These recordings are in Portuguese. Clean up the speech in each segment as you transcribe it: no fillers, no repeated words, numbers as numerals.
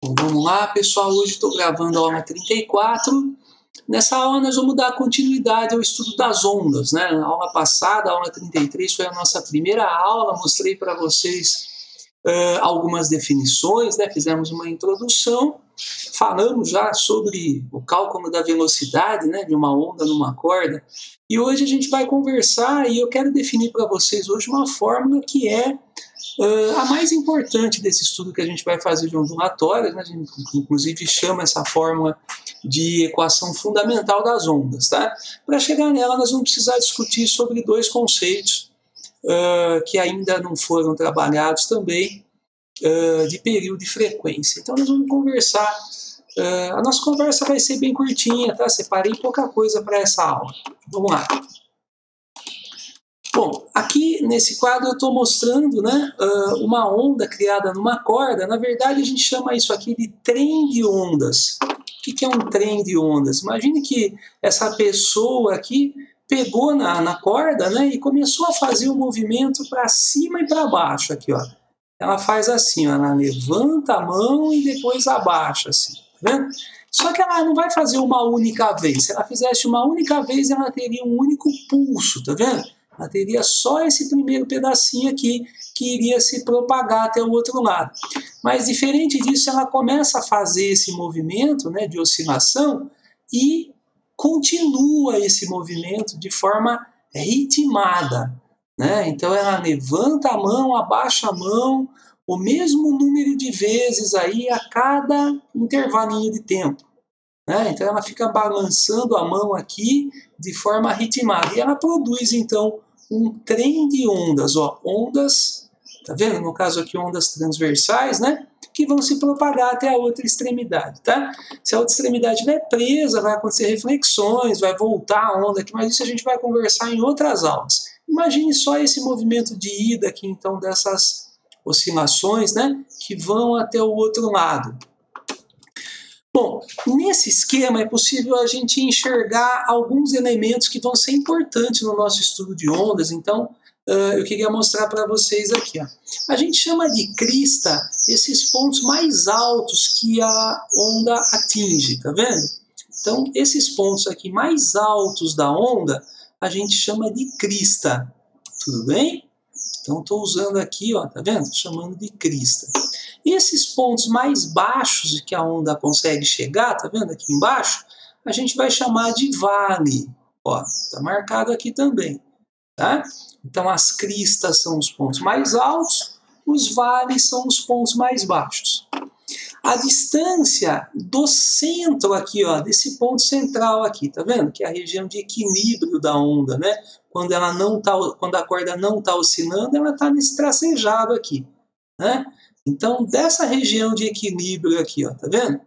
Bom, vamos lá, pessoal. Hoje estou gravando a aula 34. Nessa aula nós vamos dar continuidade ao estudo das ondas, né? Na aula passada, a aula 33, foi a nossa primeira aula. Mostrei para vocês algumas definições, né? Fizemos uma introdução. Falamos já sobre o cálculo da velocidade, né, de uma onda numa corda. E hoje a gente vai conversar e eu quero definir para vocês hoje uma fórmula que é a mais importante desse estudo que a gente vai fazer de ondulatórias, né? A gente inclusive chama essa fórmula de equação fundamental das ondas, tá? Para chegar nela nós vamos precisar discutir sobre dois conceitos que ainda não foram trabalhados também, de período e frequência. Então nós vamos conversar, a nossa conversa vai ser bem curtinha, tá? Separei pouca coisa para essa aula. Vamos lá. Bom, aqui nesse quadro eu estou mostrando, né, uma onda criada numa corda. Na verdade a gente chama isso aqui de trem de ondas. O que é um trem de ondas? Imagine que essa pessoa aqui pegou na corda, né, e começou a fazer um movimento para cima e para baixo aqui, ó. Ela faz assim, ó, ela levanta a mão e depois abaixa, assim, tá vendo? Só que ela não vai fazer uma única vez. Se ela fizesse uma única vez, ela teria um único pulso, tá vendo? Ela teria só esse primeiro pedacinho aqui que iria se propagar até o outro lado. Mas diferente disso, ela começa a fazer esse movimento, né, de oscilação e continua esse movimento de forma ritmada, né? Então ela levanta a mão, abaixa a mão, o mesmo número de vezes aí a cada intervalinho de tempo, né? Então ela fica balançando a mão aqui de forma ritmada e ela produz então um trem de ondas, ó, ondas, tá vendo? No caso aqui ondas transversais, né? Que vão se propagar até a outra extremidade, tá? Se a outra extremidade estiver presa, vai acontecer reflexões, vai voltar a onda aqui, mas isso a gente vai conversar em outras aulas. Imagine só esse movimento de ida aqui, então, dessas oscilações, né, que vão até o outro lado. Bom, nesse esquema é possível a gente enxergar alguns elementos que vão ser importantes no nosso estudo de ondas. Então, eu queria mostrar para vocês aqui, ó. A gente chama de crista esses pontos mais altos que a onda atinge, tá vendo? Então, esses pontos aqui mais altos da onda, a gente chama de crista, tudo bem? Então, estou usando aqui, ó, tá vendo? Chamando de crista. E esses pontos mais baixos que a onda consegue chegar, tá vendo aqui embaixo? A gente vai chamar de vale, ó, tá marcado aqui também, tá? Então, as cristas são os pontos mais altos, os vales são os pontos mais baixos. A distância do centro aqui, ó, desse ponto central aqui, tá vendo? Que é a região de equilíbrio da onda, né? Quando a corda não está oscilando, ela está nesse tracejado aqui, né? Então, dessa região de equilíbrio aqui, ó, tá vendo?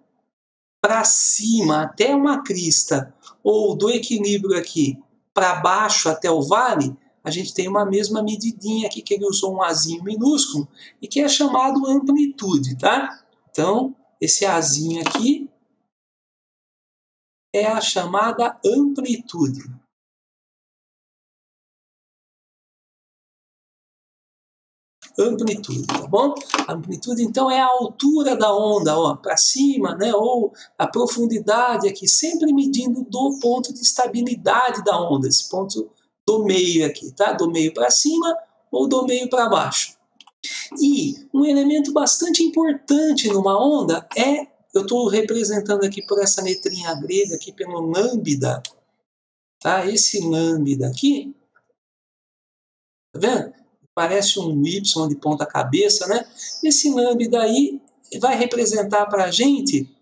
Para cima até uma crista, ou do equilíbrio aqui para baixo até o vale, a gente tem uma mesma medidinha aqui, que ele usou um azinho minúsculo, e que é chamado amplitude, tá? Então, esse azinho aqui é a chamada amplitude. Amplitude, tá bom? A amplitude, então, é a altura da onda, ó, para cima, né? Ou a profundidade aqui, sempre medindo do ponto de estabilidade da onda, esse ponto do meio aqui, tá? Do meio para cima ou do meio para baixo. E um elemento bastante importante numa onda é, eu estou representando aqui por essa letrinha grega, aqui pelo lambda, tá? Esse lambda aqui, tá vendo? Parece um Y de ponta cabeça, né? Esse lambda aí vai representar para a gente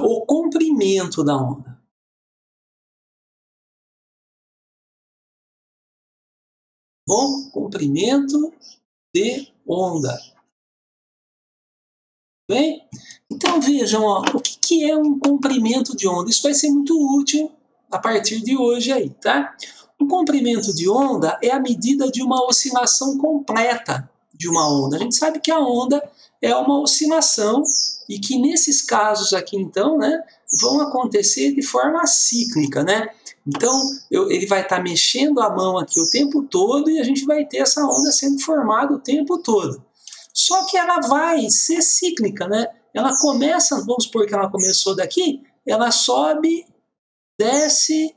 o comprimento da onda. Bom, comprimento de onda. Bem? Então vejam, ó, o que é um comprimento de onda? Isso vai ser muito útil a partir de hoje aí, tá? Um comprimento de onda é a medida de uma oscilação completa de uma onda. A gente sabe que a onda é uma oscilação e que nesses casos aqui, então, né, vão acontecer de forma cíclica, né? Então, ele vai estar mexendo a mão aqui o tempo todo e a gente vai ter essa onda sendo formada o tempo todo. Só que ela vai ser cíclica, né? Ela começa, vamos supor que ela começou daqui, ela sobe, desce,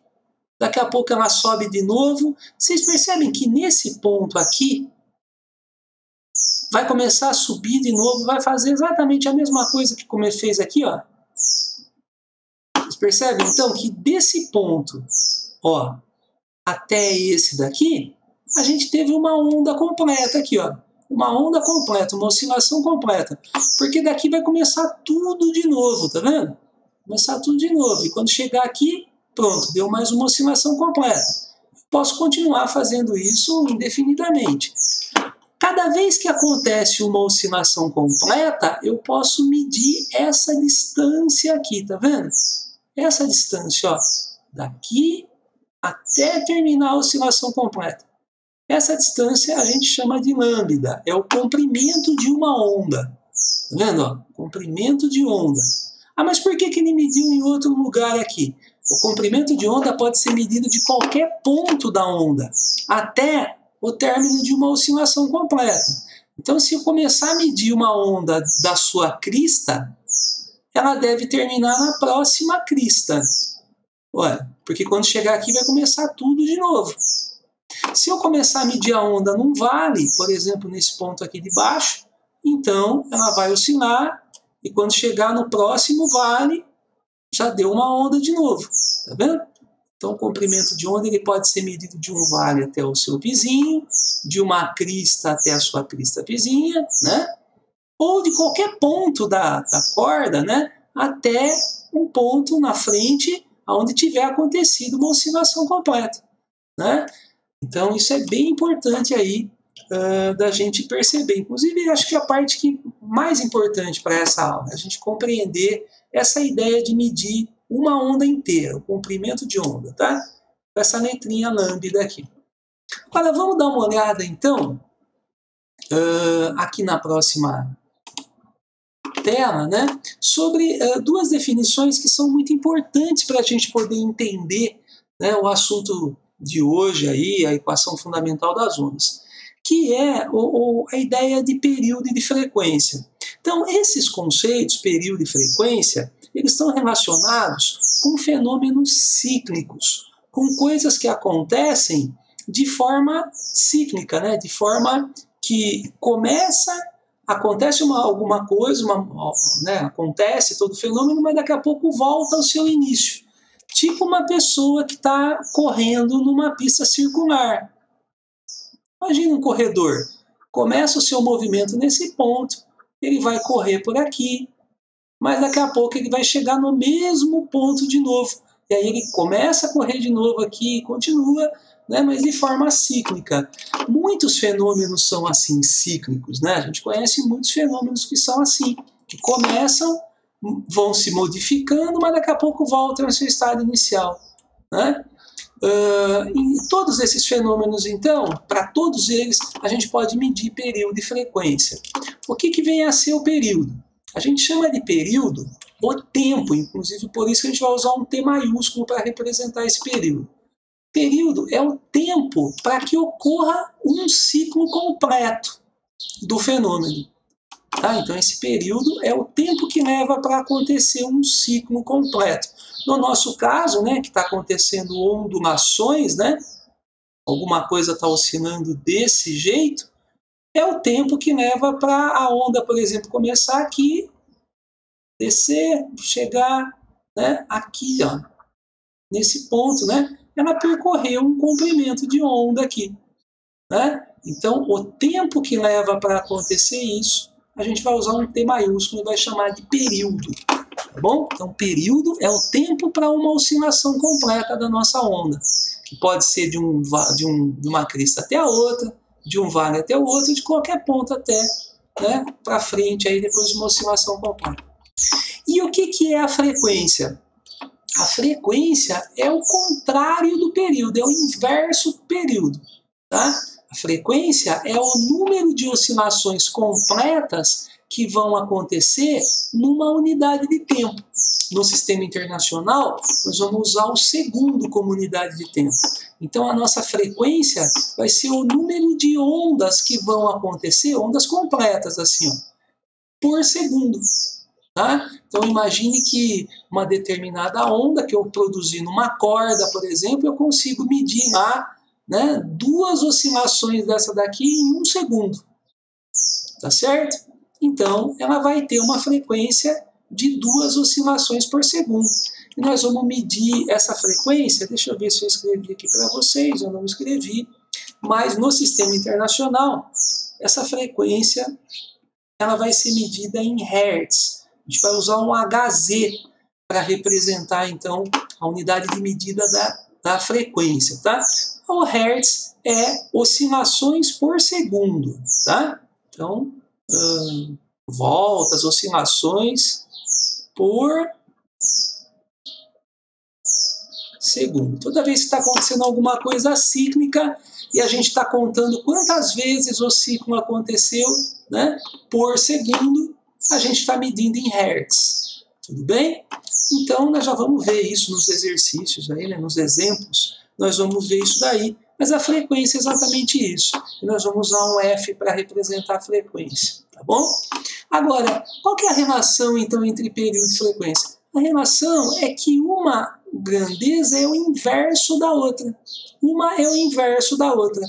daqui a pouco ela sobe de novo. Vocês percebem que nesse ponto aqui, vai começar a subir de novo, vai fazer exatamente a mesma coisa que como ele fez aqui, ó. Vocês percebem, então, que desse ponto, ó, até esse daqui, a gente teve uma onda completa aqui, ó. Uma onda completa, uma oscilação completa. Porque daqui vai começar tudo de novo, tá vendo? Começar tudo de novo. E quando chegar aqui, pronto, deu mais uma oscilação completa. Posso continuar fazendo isso indefinidamente. Cada vez que acontece uma oscilação completa, eu posso medir essa distância aqui, tá vendo? Essa distância, ó, daqui até terminar a oscilação completa. Essa distância a gente chama de lambda, é o comprimento de uma onda. Tá vendo? Ó? Comprimento de onda. Ah, mas por que ele mediu em outro lugar aqui? O comprimento de onda pode ser medido de qualquer ponto da onda, até o término de uma oscilação completa. Então, se eu começar a medir uma onda da sua crista, ela deve terminar na próxima crista. Olha, porque quando chegar aqui vai começar tudo de novo. Se eu começar a medir a onda num vale, por exemplo, nesse ponto aqui de baixo, então ela vai oscilar e quando chegar no próximo vale, já deu uma onda de novo. Tá vendo? Então o comprimento de onda ele pode ser medido de um vale até o seu vizinho, de uma crista até a sua crista vizinha, né? Ou de qualquer ponto da corda, né? Até um ponto na frente onde tiver acontecido uma oscilação completa, né? Então isso é bem importante aí da gente perceber. Inclusive, acho que a parte mais importante para essa aula é a gente compreender essa ideia de medir uma onda inteira, o comprimento de onda, tá? Essa letrinha lambda aqui. Agora vamos dar uma olhada então aqui na próxima tela, né? Sobre duas definições que são muito importantes para a gente poder entender, né, o assunto de hoje aí, a equação fundamental das ondas, que é a ideia de período e de frequência. Então, esses conceitos, período e frequência, eles estão relacionados com fenômenos cíclicos, com coisas que acontecem de forma cíclica, né? De forma que acontece alguma coisa, né? Acontece todo fenômeno, mas daqui a pouco volta ao seu início. Tipo uma pessoa que está correndo numa pista circular. Imagina um corredor. Começa o seu movimento nesse ponto, ele vai correr por aqui, mas daqui a pouco ele vai chegar no mesmo ponto de novo. E aí ele começa a correr de novo aqui e continua, né, mas de forma cíclica. Muitos fenômenos são assim, cíclicos, né? A gente conhece muitos fenômenos que são assim, que começam, vão se modificando, mas daqui a pouco voltam ao seu estado inicial, né? Em todos esses fenômenos, então, para todos eles, a gente pode medir período e frequência. O que vem a ser o período? A gente chama de período o tempo, inclusive por isso que a gente vai usar um T maiúsculo para representar esse período. Período é o tempo para que ocorra um ciclo completo do fenômeno. Tá? Então esse período é o tempo que leva para acontecer um ciclo completo. No nosso caso, né, que está acontecendo ondulações, né, alguma coisa está oscilando desse jeito, é o tempo que leva para a onda, por exemplo, começar aqui, descer, chegar, né, aqui, ó, nesse ponto, né, ela percorreu um comprimento de onda aqui, né? Então, o tempo que leva para acontecer isso, a gente vai usar um T maiúsculo e vai chamar de período, tá bom? Então, período é o tempo para uma oscilação completa da nossa onda, que pode ser de uma crista até a outra, de um vale até o outro, de qualquer ponto até, né, para frente, aí depois de uma oscilação completa. E o que é a frequência? A frequência é o contrário do período, é o inverso do período. Tá? A frequência é o número de oscilações completas que vão acontecer numa unidade de tempo. No sistema internacional, nós vamos usar o segundo como unidade de tempo. Então a nossa frequência vai ser o número de ondas que vão acontecer, ondas completas assim, ó, por segundo. Tá? Então imagine que uma determinada onda que eu produzi numa corda, por exemplo, eu consigo medir lá, né, 2 oscilações dessa daqui em 1 segundo. Tá certo? Então ela vai ter uma frequência de 2 oscilações por segundo. E nós vamos medir essa frequência, deixa eu ver se eu escrevi aqui para vocês, eu não escrevi, mas no sistema internacional, essa frequência ela vai ser medida em Hertz. A gente vai usar um Hz para representar, então, a unidade de medida da frequência, tá? O Hertz é oscilações por segundo, tá? Então, voltas, oscilações por segundo. Toda vez que está acontecendo alguma coisa cíclica e a gente está contando quantas vezes o ciclo aconteceu, né, por segundo, a gente está medindo em Hertz. Tudo bem? Então, nós já vamos ver isso nos exercícios, aí, né, nos exemplos, nós vamos ver isso daí. Mas a frequência é exatamente isso. E nós vamos usar um F para representar a frequência. Tá bom? Agora, qual que é a relação, então, entre período e frequência? A relação é que uma grandeza é o inverso da outra. Uma é o inverso da outra.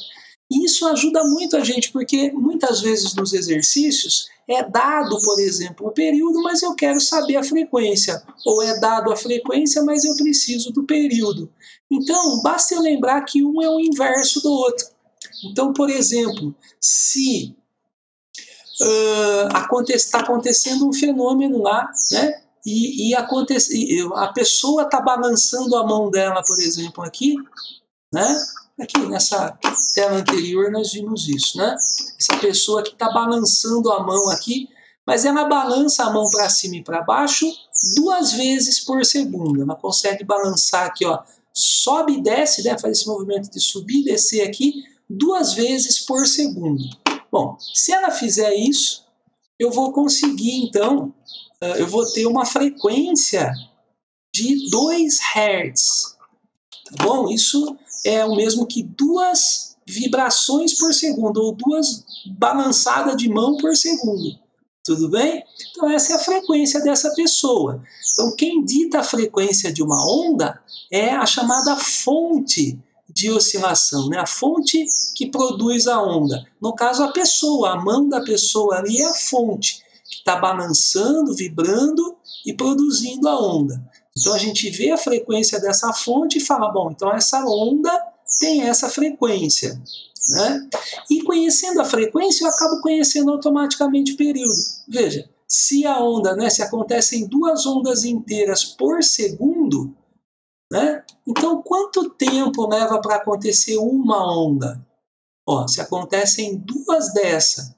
E isso ajuda muito a gente, porque muitas vezes nos exercícios é dado, por exemplo, o período, mas eu quero saber a frequência. Ou é dado a frequência, mas eu preciso do período. Então, basta eu lembrar que um é o inverso do outro. Então, por exemplo, se está acontecendo um fenômeno lá, né? E a pessoa está balançando a mão dela, por exemplo, aqui, né? Aqui nessa tela anterior nós vimos isso, né? Essa pessoa que está balançando a mão aqui, mas ela balança a mão para cima e para baixo 2 vezes por segundo. Ela consegue balançar aqui, ó, sobe e desce, né? Faz esse movimento de subir e descer aqui 2 vezes por segundo. Bom, se ela fizer isso, eu vou conseguir, então, eu vou ter uma frequência de 2 Hz. Tá bom? Isso é o mesmo que 2 vibrações por segundo, ou 2 balançadas de mão por segundo. Tudo bem? Então essa é a frequência dessa pessoa. Então quem dita a frequência de uma onda é a chamada fonte de oscilação, né? A fonte que produz a onda. No caso, a pessoa, a mão da pessoa ali é a fonte, que está balançando, vibrando e produzindo a onda. Então a gente vê a frequência dessa fonte e fala, bom, então essa onda tem essa frequência, né? E conhecendo a frequência, eu acabo conhecendo automaticamente o período. Veja, se a onda, né, se acontecem 2 ondas inteiras por segundo, né, então quanto tempo leva para acontecer uma onda? Ó, se acontecem 2 dessa,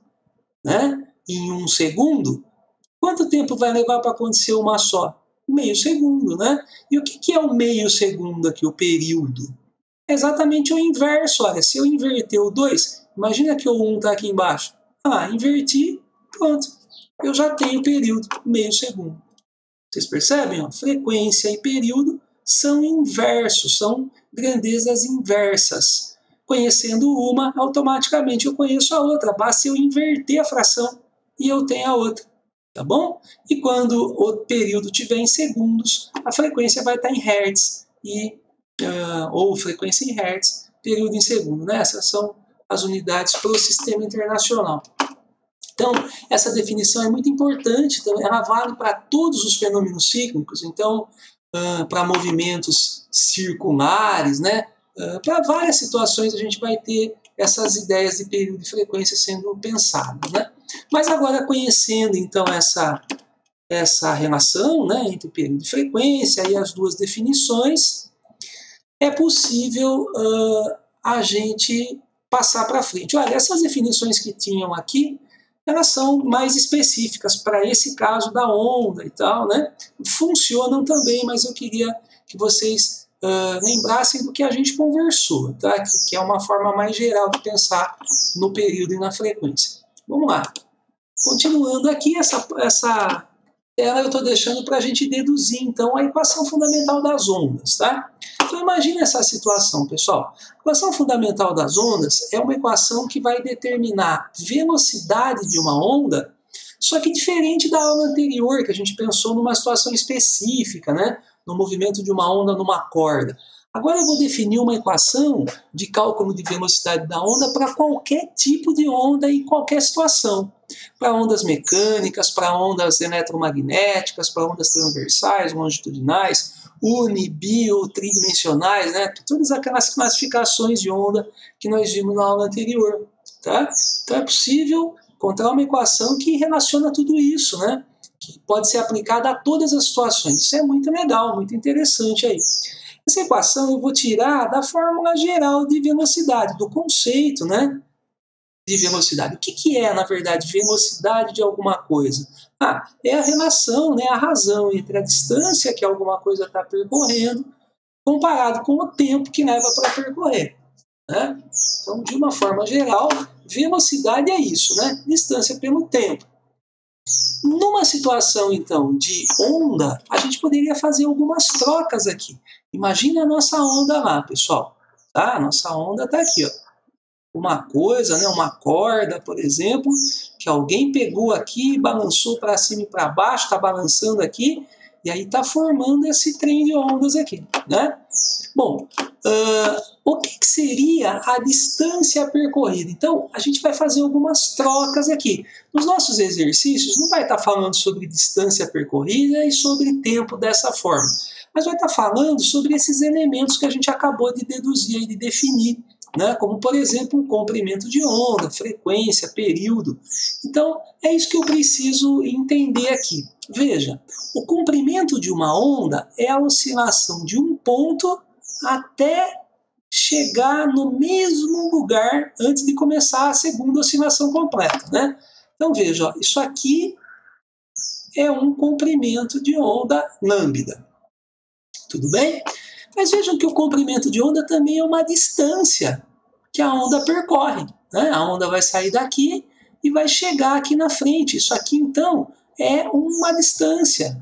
né, em 1 segundo, quanto tempo vai levar para acontecer uma só? Meio segundo, né? E o que é o meio segundo aqui, o período? É exatamente o inverso. Olha, se eu inverter o 2, imagina que o 1 está aqui embaixo. Inverti, pronto. Eu já tenho o período, meio segundo. Vocês percebem? Ó? Frequência e período são inversos, são grandezas inversas. Conhecendo uma, automaticamente eu conheço a outra. Basta eu inverter a fração e eu tenho a outra. Tá bom? E quando o período estiver em segundos, a frequência vai estar em Hertz, ou frequência em Hertz, período em segundo. Né? Essas são as unidades para o sistema internacional. Então, essa definição é muito importante, ela vale para todos os fenômenos cíclicos, então, para movimentos circulares, né? Para várias situações a gente vai ter essas ideias de período e frequência sendo pensadas, né? Mas agora, conhecendo então essa relação, né, entre período e frequência e as 2 definições, é possível a gente passar para frente. Olha, essas definições que tinham aqui, elas são mais específicas para esse caso da onda e tal, né? Funcionam também, mas eu queria que vocês lembrassem do que a gente conversou, tá? Que é uma forma mais geral de pensar no período e na frequência. Vamos lá. Continuando aqui, essa ela eu estou deixando para a gente deduzir, então, a equação fundamental das ondas, tá? Então, imagine essa situação, pessoal. A equação fundamental das ondas é uma equação que vai determinar velocidade de uma onda, só que diferente da aula anterior, que a gente pensou numa situação específica, né? No movimento de uma onda numa corda. Agora eu vou definir uma equação de cálculo de velocidade da onda para qualquer tipo de onda em qualquer situação. Para ondas mecânicas, para ondas eletromagnéticas, para ondas transversais, longitudinais, uni, bio, tridimensionais, né? Todas aquelas classificações de onda que nós vimos na aula anterior. Tá? Então é possível encontrar uma equação que relaciona tudo isso, né? Que pode ser aplicada a todas as situações. Isso é muito legal, muito interessante aí. Essa equação eu vou tirar da fórmula geral de velocidade, do conceito, né, de velocidade. O que é, na verdade, velocidade de alguma coisa? É a relação, né, a razão entre a distância que alguma coisa está percorrendo comparado com o tempo que leva para percorrer. Né? Então, de uma forma geral, velocidade é isso, né? Distância pelo tempo. Numa situação, então, de onda, a gente poderia fazer algumas trocas aqui. Imagina a nossa onda lá, pessoal. Tá? A nossa onda está aqui, ó. Uma coisa, né, uma corda, por exemplo, que alguém pegou aqui, balançou para cima e para baixo, está balançando aqui, e aí está formando esse trem de ondas aqui. Né? Bom, o que seria a distância percorrida? Então, a gente vai fazer algumas trocas aqui. Nos nossos exercícios, não vai estar falando sobre distância percorrida e sobre tempo dessa forma, mas vai estar falando sobre esses elementos que a gente acabou de deduzir e de definir, né? Como, por exemplo, o comprimento de onda, frequência, período. Então, é isso que eu preciso entender aqui. Veja, o comprimento de uma onda é a oscilação de um ponto até chegar no mesmo lugar antes de começar a segunda oscilação completa, né? Então veja, ó, isso aqui é um comprimento de onda lambda. Tudo bem? Mas vejam que o comprimento de onda também é uma distância que a onda percorre. Né? A onda vai sair daqui e vai chegar aqui na frente. Isso aqui, então, é uma distância.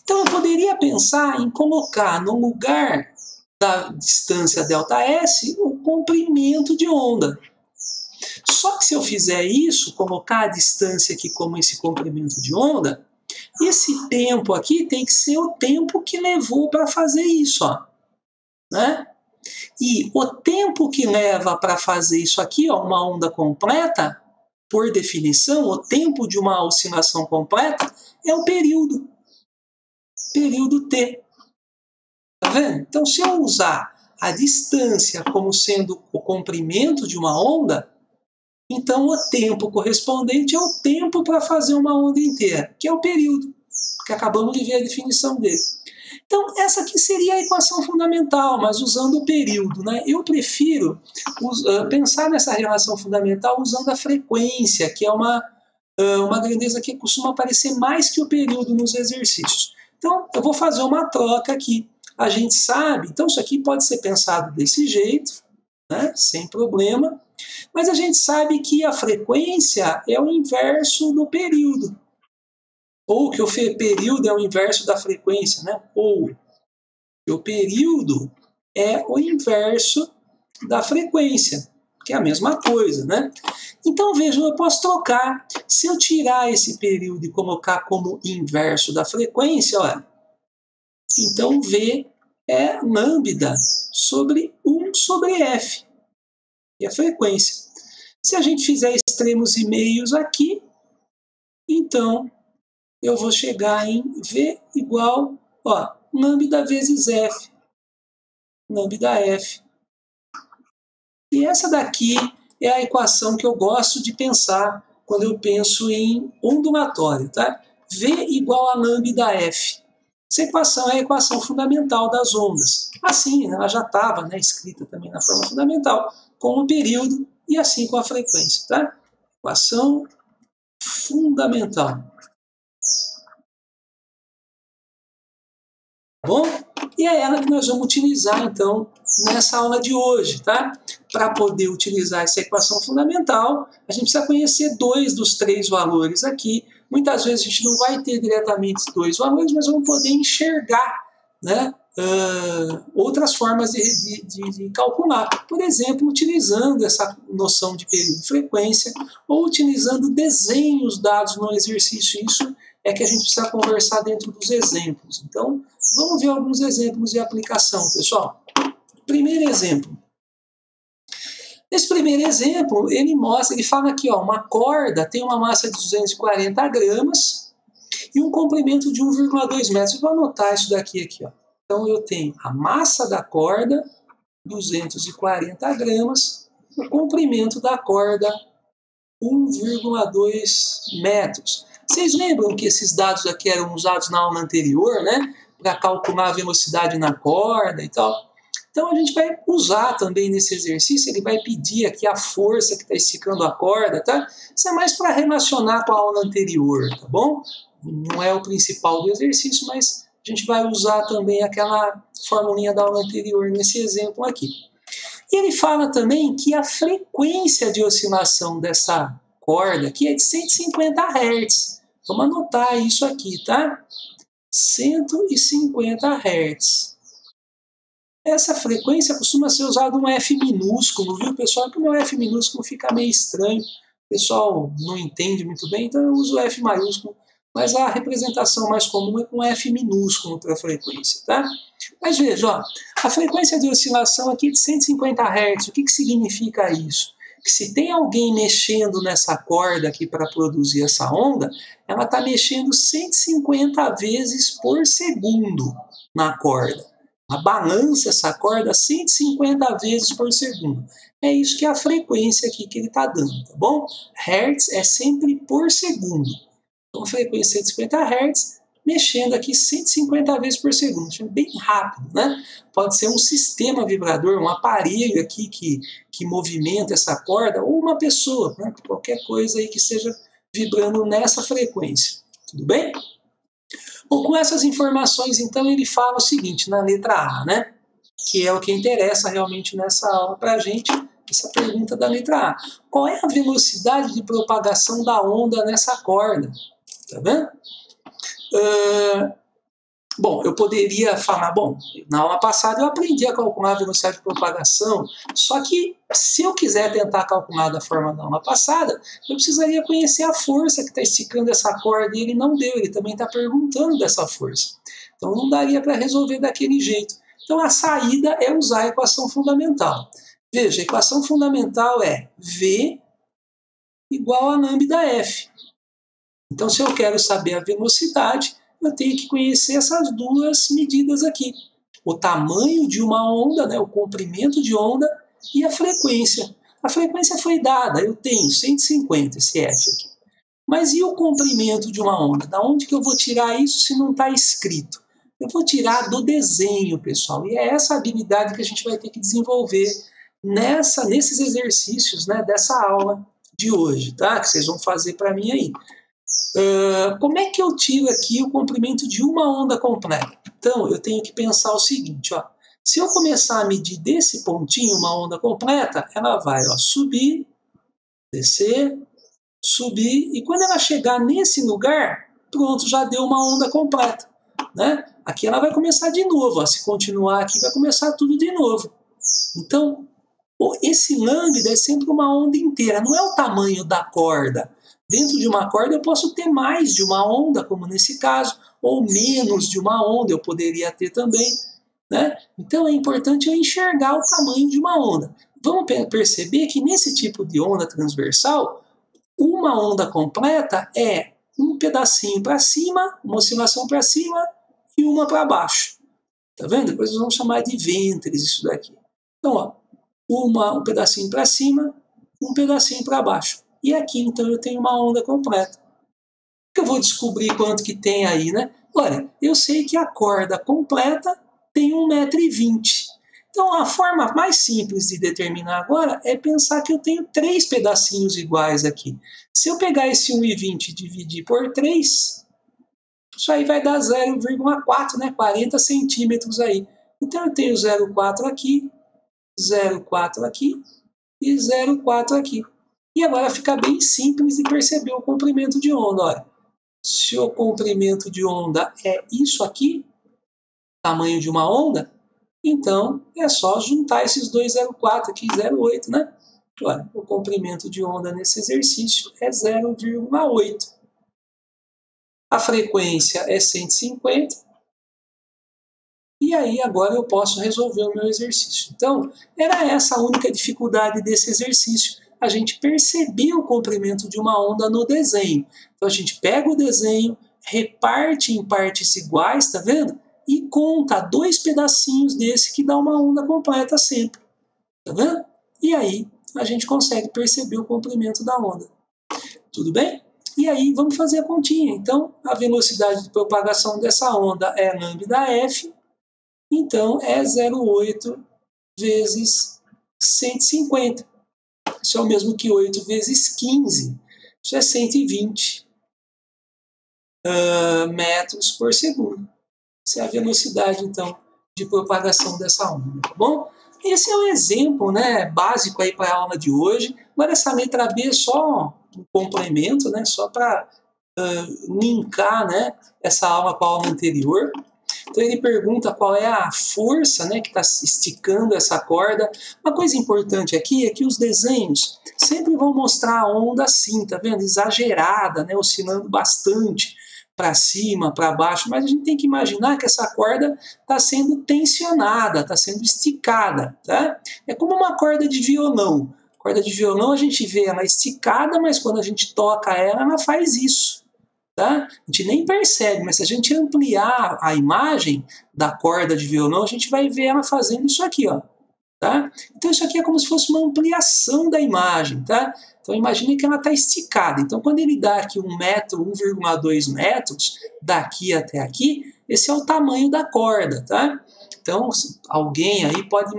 Então, eu poderia pensar em colocar no lugar da distância ΔS o comprimento de onda. Só que se eu fizer isso, colocar a distância aqui como esse comprimento de onda, esse tempo aqui tem que ser o tempo que levou para fazer isso. Ó. Né? E o tempo que leva para fazer isso aqui, ó, uma onda completa, por definição, o tempo de uma oscilação completa é o período. Período T. Tá vendo? Então, se eu usar a distância como sendo o comprimento de uma onda, então o tempo correspondente é o tempo para fazer uma onda inteira, que é o período, que acabamos de ver a definição dele. Então, essa aqui seria a equação fundamental, mas usando o período. Né? Eu prefiro pensar nessa relação fundamental usando a frequência, que é uma grandeza que costuma aparecer mais que o período nos exercícios. Então, eu vou fazer uma troca aqui. A gente sabe, então isso aqui pode ser pensado desse jeito, né? Sem problema, mas a gente sabe que a frequência é o inverso do período. Ou que o período é o inverso da frequência, né? Ou que o período é o inverso da frequência, que é a mesma coisa, né? Então, vejam, eu posso trocar. Se eu tirar esse período e colocar como inverso da frequência, olha, então V é lambda sobre 1 sobre F, que é a frequência. Se a gente fizer extremos e meios aqui, então eu vou chegar em V igual, ó, lambda vezes F, lambda F. E essa daqui é a equação que eu gosto de pensar quando eu penso em ondulatório, tá? V igual a lambda F. Essa equação é a equação fundamental das ondas. Assim, ela já estava, né, escrita também na forma fundamental, com o período e assim com a frequência, tá? Equação fundamental. Bom? E é ela que nós vamos utilizar, então, nessa aula de hoje, tá? Para poder utilizar essa equação fundamental, a gente precisa conhecer 2 dos 3 valores aqui muitas vezes a gente não vai ter diretamente dois valores, mas vamos poder enxergar, né, outras formas de calcular. Por exemplo, utilizando essa noção de período de frequência ou utilizando desenhos dados no exercício. Isso é que a gente precisa conversar dentro dos exemplos. Então, vamos ver alguns exemplos de aplicação, pessoal. Primeiro exemplo. Nesse primeiro exemplo, ele mostra, ele fala aqui, ó, uma corda tem uma massa de 240 gramas e um comprimento de 1,2 metros. Eu vou anotar isso daqui aqui, ó. Então, eu tenho a massa da corda, 240 gramas, o comprimento da corda, 1,2 metros. Vocês lembram que esses dados aqui eram usados na aula anterior, né? Para calcular a velocidade na corda e tal. Então, a gente vai usar também nesse exercício, ele vai pedir aqui a força que está esticando a corda, tá? Isso é mais para relacionar com a aula anterior, tá bom? Não é o principal do exercício, mas a gente vai usar também aquela formulinha da aula anterior nesse exemplo aqui. E ele fala também que a frequência de oscilação dessa corda aqui é de 150 Hz. Vamos anotar isso aqui, tá? 150 Hz. Essa frequência costuma ser usada um F minúsculo, viu, pessoal? Porque o meu F minúsculo fica meio estranho. O pessoal não entende muito bem, então eu uso o F maiúsculo. Mas a representação mais comum é com F minúsculo para a frequência, tá? Mas veja, ó, a frequência de oscilação aqui é de 150 Hz. O que significa isso? Que se tem alguém mexendo nessa corda aqui para produzir essa onda, ela está mexendo 150 vezes por segundo na corda. Ela balança essa corda 150 vezes por segundo. É isso que é a frequência aqui que ele está dando, tá bom? Hertz é sempre por segundo. Então, frequência 150 Hz, mexendo aqui 150 vezes por segundo. Bem rápido, né? Pode ser um sistema vibrador, um aparelho aqui que movimenta essa corda, ou uma pessoa, né? Qualquer coisa aí que esteja vibrando nessa frequência. Tudo bem? Bom, com essas informações, então, ele fala o seguinte, na letra A, né? Que é o que interessa realmente nessa aula para a gente, essa pergunta da letra A. Qual é a velocidade de propagação da onda nessa corda? Tá vendo? Bom, eu poderia falar, bom, na aula passada eu aprendi a calcular a velocidade de propagação, só que se eu quiser tentar calcular da forma da aula passada, eu precisaria conhecer a força que está esticando essa corda e ele não deu, ele também está perguntando dessa força. Então não daria para resolver daquele jeito. Então a saída é usar a equação fundamental. Veja, a equação fundamental é V igual a lambda F. Então, se eu quero saber a velocidade, eu tenho que conhecer essas duas medidas aqui. O tamanho de uma onda, né, o comprimento de onda e a frequência. A frequência foi dada, eu tenho 150, esse F aqui. Mas e o comprimento de uma onda? Da onde que eu vou tirar isso se não está escrito? Eu vou tirar do desenho, pessoal. E é essa habilidade que a gente vai ter que desenvolver nesses exercícios, né, dessa aula de hoje, tá? Que vocês vão fazer para mim aí. Como é que eu tiro aqui o comprimento de uma onda completa? Então, eu tenho que pensar o seguinte, ó. Se eu começar a medir desse pontinho uma onda completa, ela vai, ó, subir, descer, subir, e quando ela chegar nesse lugar, pronto, já deu uma onda completa, né? Aqui ela vai começar de novo, ó. Se continuar aqui, vai começar tudo de novo. Então, esse lambda é sempre uma onda inteira, não é o tamanho da corda. Dentro de uma corda eu posso ter mais de uma onda, como nesse caso, ou menos de uma onda eu poderia ter também, né? Então é importante eu enxergar o tamanho de uma onda. Vamos perceber que nesse tipo de onda transversal, uma onda completa é um pedacinho para cima, uma oscilação para cima e uma para baixo. Tá vendo? Depois nós vamos chamar de ventres isso daqui. Então, ó, um pedacinho para cima, um pedacinho para baixo. E aqui, então, eu tenho uma onda completa. Eu vou descobrir quanto que tem aí, né? Olha, eu sei que a corda completa tem 1,20 m. Então, a forma mais simples de determinar agora é pensar que eu tenho 3 pedacinhos iguais aqui. Se eu pegar esse 1,20 m e dividir por 3, isso aí vai dar 0,4, né? 40 centímetros aí. Então, eu tenho 0,4 aqui, 0,4 aqui e 0,4 aqui. E agora fica bem simples de perceber o comprimento de onda. Olha, Se o comprimento de onda é isso aqui, tamanho de uma onda, então é só juntar esses dois 0,4 aqui, 0,8, né? Olha, o comprimento de onda nesse exercício é 0,8. A frequência é 150. E aí agora eu posso resolver o meu exercício. Então, era essa a única dificuldade desse exercício. A gente percebia o comprimento de uma onda no desenho. Então a gente pega o desenho, reparte em partes iguais, tá vendo? E conta dois pedacinhos desse que dá uma onda completa sempre. Tá vendo? E aí a gente consegue perceber o comprimento da onda. Tudo bem? E aí vamos fazer a continha. Então a velocidade de propagação dessa onda é lambda f. Então é 0,8 vezes 150. Isso é o mesmo que 8 vezes 15. Isso é 120 metros por segundo. Essa é a velocidade, então, de propagação dessa onda, tá bom? Esse é um exemplo, né, básico aí para a aula de hoje. Agora essa letra B é só um complemento, né, só para linkar, né, essa aula com a aula anterior. Então ele pergunta qual é a força, né, que está esticando essa corda. Uma coisa importante aqui é que os desenhos sempre vão mostrar a onda assim, tá vendo? Exagerada, né, oscilando bastante para cima, para baixo, mas a gente tem que imaginar que essa corda está sendo tensionada, está sendo esticada, tá? É como uma corda de violão. Corda de violão a gente vê ela esticada, mas quando a gente toca ela, ela faz isso. Tá? A gente nem percebe, mas se a gente ampliar a imagem da corda de violão, a gente vai ver ela fazendo isso aqui, ó. Tá? Então isso aqui é como se fosse uma ampliação da imagem, tá? Então imagine que ela está esticada. Então quando ele dá aqui 1 metro, 1,2 metros, daqui até aqui, esse é o tamanho da corda, tá? Então alguém aí pode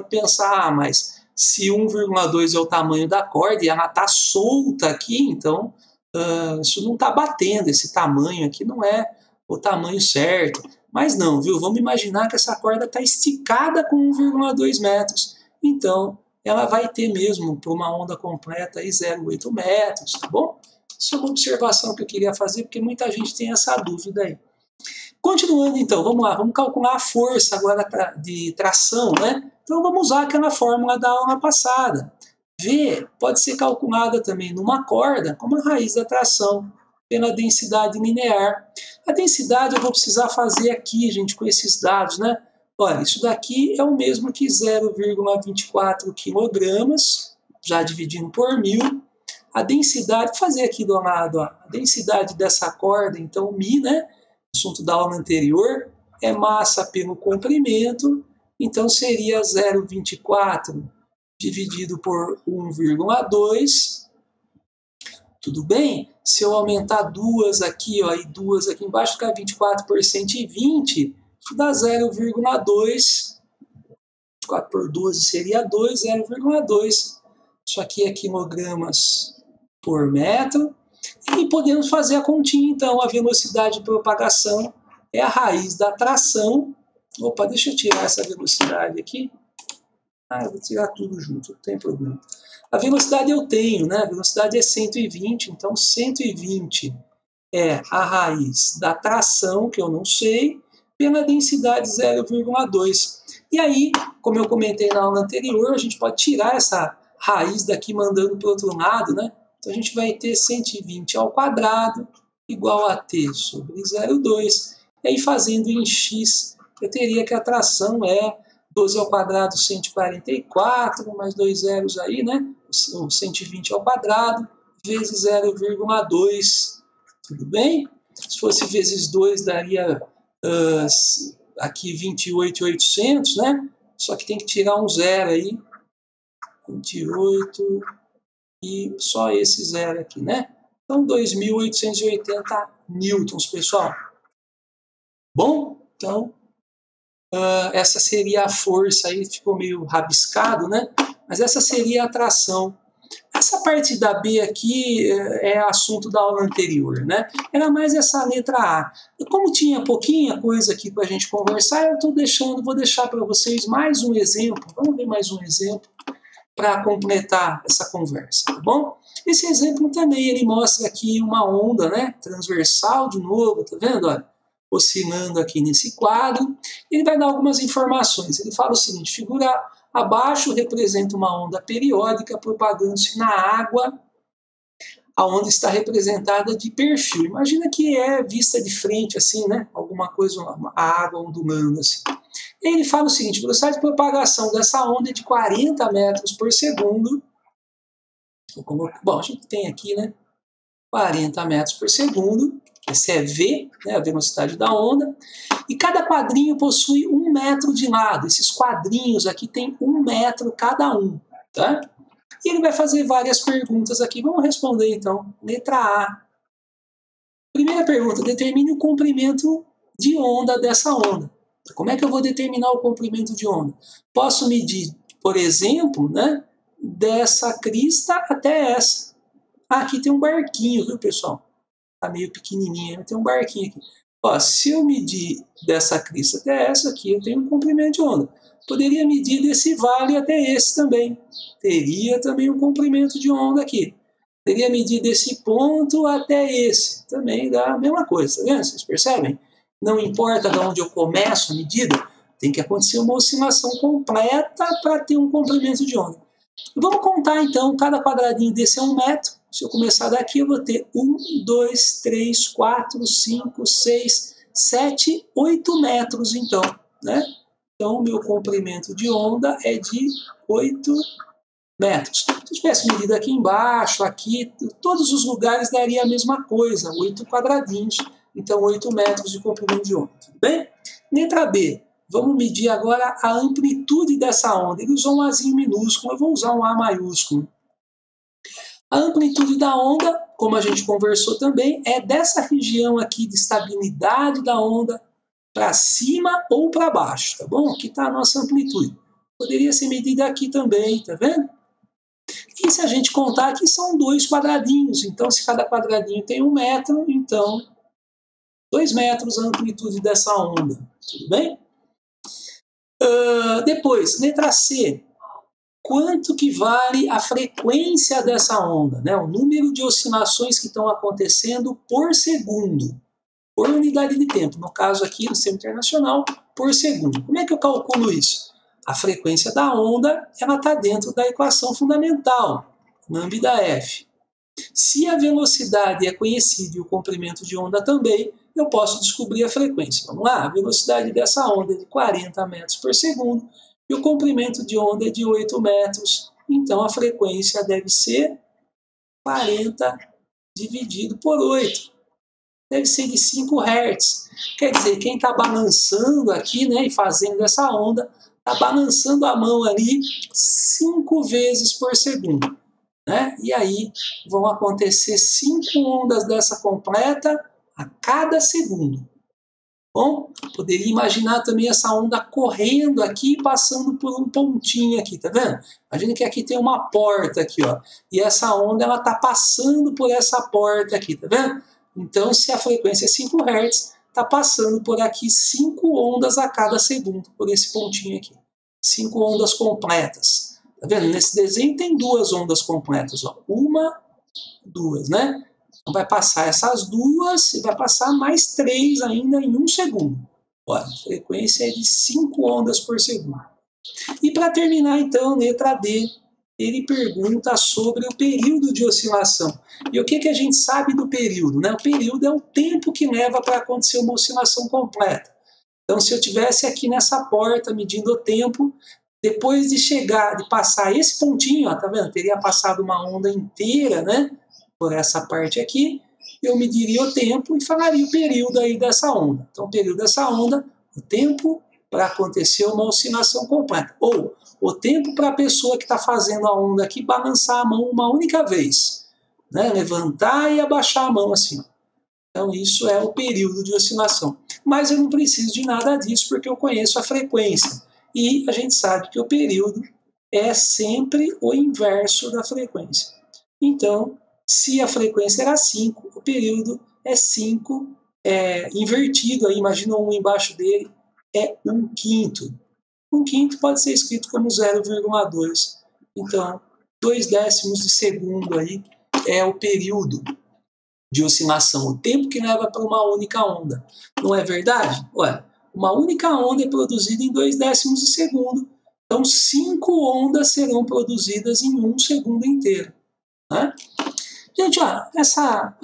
pensar, mas se 1,2 é o tamanho da corda e ela está solta aqui, então isso não está batendo, esse tamanho aqui não é o tamanho certo. Mas não, viu? Vamos imaginar que essa corda está esticada com 1,2 metros. Então, ela vai ter mesmo, para uma onda completa, 0,8 metros, tá bom? Isso é uma observação que eu queria fazer, porque muita gente tem essa dúvida aí. Continuando então, vamos lá, vamos calcular a força agora de tração, né? Então vamos usar aquela fórmula da aula passada. V pode ser calculada também numa corda como a raiz da tração pela densidade linear. A densidade eu vou precisar fazer aqui, gente, com esses dados, né? Olha, isso daqui é o mesmo que 0,24 quilogramas, já dividindo por 1000. A densidade, vou fazer aqui do lado, ó, a densidade dessa corda, então μ, né? Assunto da aula anterior, é massa pelo comprimento, então seria 0,24 dividido por 1,2. Tudo bem? Se eu aumentar duas aqui, ó, e duas aqui embaixo, ficar 24 por 120, isso dá 0,2. 24 por 12 seria 2, 0,2. Isso aqui é quilogramas por metro. E podemos fazer a continha, então. A velocidade de propagação é a raiz da tração. Opa, deixa eu tirar essa velocidade aqui. Eu vou tirar tudo junto, não tem problema. A velocidade eu tenho, né? A velocidade é 120, então 120 é a raiz da tração, que eu não sei, pela densidade 0,2. E aí, como eu comentei na aula anterior, a gente pode tirar essa raiz daqui mandando para o outro lado, né? Então a gente vai ter 120 ao quadrado igual a t sobre 0,2. E aí fazendo em x, eu teria que a tração é 12 ao quadrado, 144, mais 2 zeros aí, né? O 120 ao quadrado, vezes 0,2. Tudo bem? Se fosse vezes 2, daria aqui 28.800, né? Só que tem que tirar um zero aí. 28 e só esse zero aqui, né? Então, 2.880 newtons, pessoal. Bom, então... essa seria a força, aí ficou meio rabiscado, né? Mas essa seria a tração. Essa parte da B aqui é assunto da aula anterior, né? Era mais essa letra A. E como tinha pouquinha coisa aqui para a gente conversar, eu vou deixar para vocês mais um exemplo. Vamos ver mais um exemplo para completar essa conversa, tá bom? Esse exemplo também, ele mostra aqui uma onda, né, transversal de novo, tá vendo? Olha, oscilando aqui nesse quadro. Ele vai dar algumas informações. Ele fala o seguinte: figura abaixo representa uma onda periódica propagando-se na água, a onda está representada de perfil. Imagina que é vista de frente, assim, né? Alguma coisa, a água ondulando assim. E ele fala o seguinte: a velocidade de propagação dessa onda é de 40 metros por segundo. Bom, a gente tem aqui, né, 40 metros por segundo, esse é V, né, a velocidade da onda, e cada quadrinho possui 1 metro de lado. Esses quadrinhos aqui tem 1 metro cada um, tá? E ele vai fazer várias perguntas aqui. Vamos responder então. Letra A. Primeira pergunta: determine o comprimento de onda dessa onda. Como é que eu vou determinar o comprimento de onda? Posso medir, por exemplo, né, dessa crista até essa. Ah, aqui tem um barquinho, viu, pessoal? Tá meio pequenininho, tem um barquinho aqui. Ó, se eu medir dessa crista até essa aqui, eu tenho um comprimento de onda. Poderia medir desse vale até esse também. Teria também um comprimento de onda aqui. Poderia medir desse ponto até esse. Também dá a mesma coisa, tá vendo? Vocês percebem? Não importa de onde eu começo a medida, tem que acontecer uma oscilação completa para ter um comprimento de onda. Vamos contar então, cada quadradinho desse é 1 metro. Se eu começar daqui, eu vou ter 1, 2, 3, 4, 5, 6, 7, 8 metros então, né? Então, o meu comprimento de onda é de 8 metros. Se eu tivesse medido aqui embaixo, aqui, todos os lugares daria a mesma coisa, 8 quadradinhos. Então, 8 metros de comprimento de onda. Tudo bem? Letra B. Vamos medir agora a amplitude dessa onda. Ele usou um Azinho minúsculo, eu vou usar um A maiúsculo. A amplitude da onda, como a gente conversou também, é dessa região aqui de estabilidade da onda para cima ou para baixo, tá bom? Aqui está a nossa amplitude. Poderia ser medida aqui também, tá vendo? E se a gente contar, aqui são 2 quadradinhos. Então, se cada quadradinho tem 1 metro, então 2 metros a amplitude dessa onda. Tudo bem? Depois, letra C. Quanto que vale a frequência dessa onda, né? O número de oscilações que estão acontecendo por segundo, por unidade de tempo. No caso aqui, no sistema internacional, por segundo. Como é que eu calculo isso? A frequência da onda, ela está dentro da equação fundamental, lambda-f. Se a velocidade é conhecida e o comprimento de onda também, eu posso descobrir a frequência. Vamos lá? A velocidade dessa onda é de 40 metros por segundo e o comprimento de onda é de 8 metros. Então, a frequência deve ser 40 dividido por 8. Deve ser de 5 Hz. Quer dizer, quem está balançando aqui, né, e fazendo essa onda, está balançando a mão ali 5 vezes por segundo. Né? E aí vão acontecer 5 ondas dessa completa a cada segundo. Bom, poderia imaginar também essa onda correndo aqui, passando por um pontinho aqui, tá vendo? Imagina que aqui tem uma porta aqui, ó, e essa onda ela tá passando por essa porta aqui, tá vendo? Então, se a frequência é 5 Hz, tá passando por aqui 5 ondas a cada segundo, por esse pontinho aqui. 5 ondas completas. Tá vendo? Nesse desenho tem 2 ondas completas, ó. 1, 2, né? Então vai passar essas 2 e vai passar mais 3 ainda em 1 segundo. Olha, a frequência é de 5 ondas por segundo. E para terminar, então, letra D, ele pergunta sobre o período de oscilação. E o que a gente sabe do período? Né? O período é o tempo que leva para acontecer uma oscilação completa. Então, se eu tivesse aqui nessa porta medindo o tempo, depois de chegar, de passar esse pontinho, ó, tá vendo? Teria passado uma onda inteira, né? Por essa parte aqui, eu mediria o tempo e falaria o período aí dessa onda. Então, o período dessa onda, o tempo para acontecer uma oscilação completa. Ou o tempo para a pessoa que está fazendo a onda aqui balançar a mão uma única vez. Né? Levantar e abaixar a mão assim. Ó. Então, isso é o período de oscilação. Mas eu não preciso de nada disso porque eu conheço a frequência. E a gente sabe que o período é sempre o inverso da frequência. Então, se a frequência era 5, o período é 5, invertido, aí, imagina um embaixo dele, é 1/5. 1/5 pode ser escrito como 0,2. Então, 2 décimos de segundo aí é o período de oscilação, o tempo que leva para uma única onda. Não é verdade? Ué, uma única onda é produzida em 2/10 de segundo, então 5 ondas serão produzidas em 1 segundo inteiro. Né? Gente, ó, essa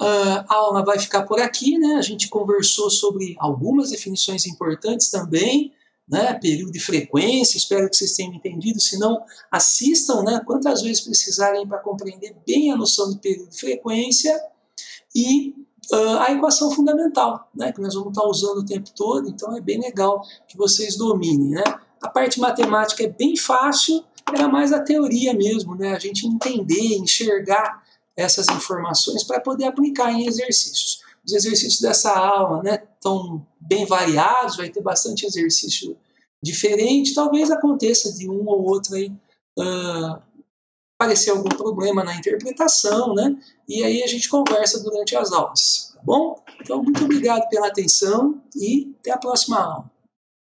aula vai ficar por aqui, né? A gente conversou sobre algumas definições importantes também, né? Período e frequência, espero que vocês tenham entendido, se não, assistam, né? Quantas vezes precisarem para compreender bem a noção de período e frequência, e a equação fundamental, né? Que nós vamos estar usando o tempo todo, então é bem legal que vocês dominem, né? A parte matemática é bem fácil, era mais a teoria mesmo, né? A gente entender, enxergar essas informações para poder aplicar em exercícios. Os exercícios dessa aula, né, estão bem variados, vai ter bastante exercício diferente, talvez aconteça de um ou outro aí aparecer algum problema na interpretação, né, e aí a gente conversa durante as aulas, tá bom? Então, muito obrigado pela atenção e até a próxima aula.